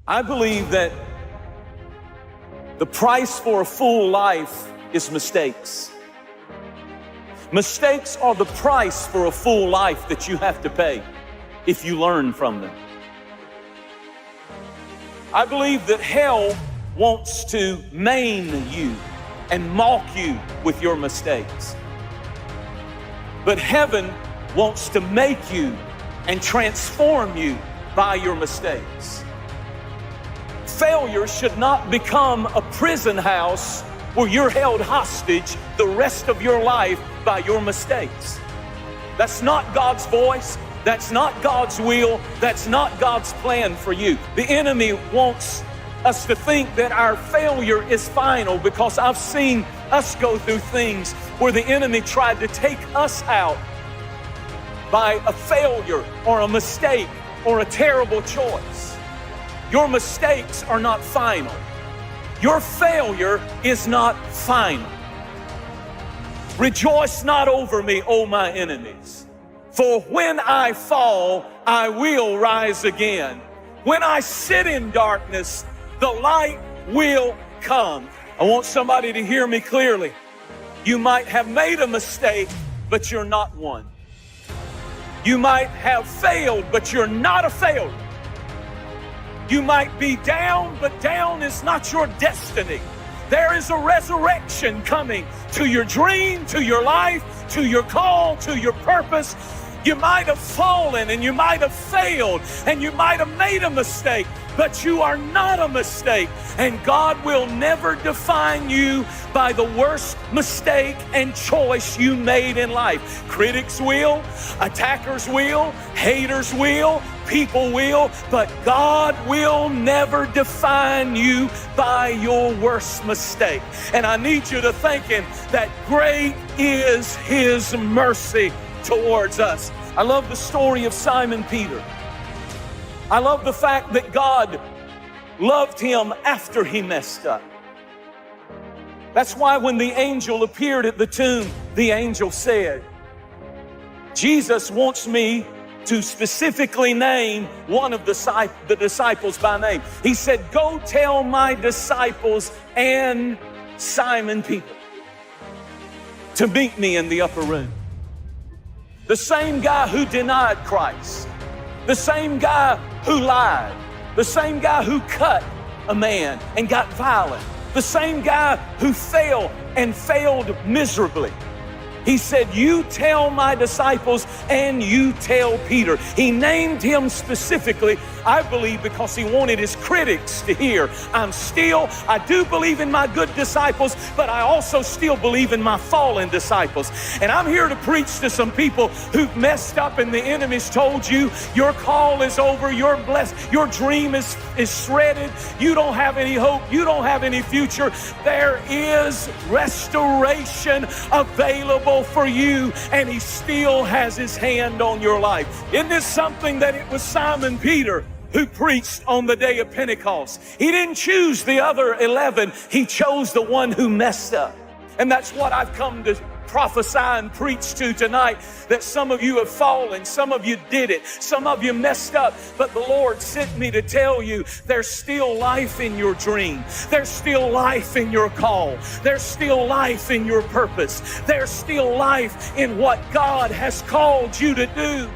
I believe that the price for a full life is mistakes. Mistakes are the price for a full life that you have to pay if you learn from them. I believe that hell wants to maim you and mock you with your mistakes. But heaven wants to make you and transform you by your mistakes. Failure should not become a prison house where you're held hostage the rest of your life by your mistakes. That's not God's voice. That's not God's will. That's not God's plan for you. The enemy wants us to think that our failure is final, because I've seen us go through things where the enemy tried to take us out by a failure or a mistake or a terrible choice. Your mistakes are not final. Your failure is not final. Rejoice not over me, O my enemies, for when I fall, I will rise again. When I sit in darkness, the light will come. I want somebody to hear me clearly. You might have made a mistake, but you're not one. You might have failed, but you're not a failure. You might be down, but down is not your destiny. There is a resurrection coming to your dream, to your life, to your call, to your purpose. You might have fallen and you might have failed and you might have made a mistake, but you are not a mistake. And God will never define you by the worst mistake and choice you made in life. Critics will, attackers will, haters will, people will, but God will never define you by your worst mistake. And I need you to think that great is His mercy towards us. I love the story of Simon Peter. I love the fact that God loved him after he messed up. That's why when the angel appeared at the tomb, the angel said, Jesus wants me to specifically name one of the disciples by name. He said, go tell my disciples and Simon Peter to meet me in the upper room. The same guy who denied Christ, the same guy who lied, the same guy who cut a man and got violent, the same guy who failed and failed miserably. He said, you tell my disciples and you tell Peter. He named him specifically, I believe, because he wanted his critics to hear, I do believe in my good disciples, but I also still believe in my fallen disciples. And I'm here to preach to some people who've messed up and the enemy's told you your call is over, you're blessed, your dream is shredded, you don't have any hope, you don't have any future. There is restoration available for you, and He still has His hand on your life. Isn't this something that it was Simon Peter who preached on the day of Pentecost? He didn't choose the other 11. He chose the one who messed up. And that's what I've come to prophesy and preach to tonight, that some of you have fallen, some of you did it, some of you messed up, but the Lord sent me to tell you there's still life in your dream. There's still life in your call. There's still life in your purpose. There's still life in what God has called you to do.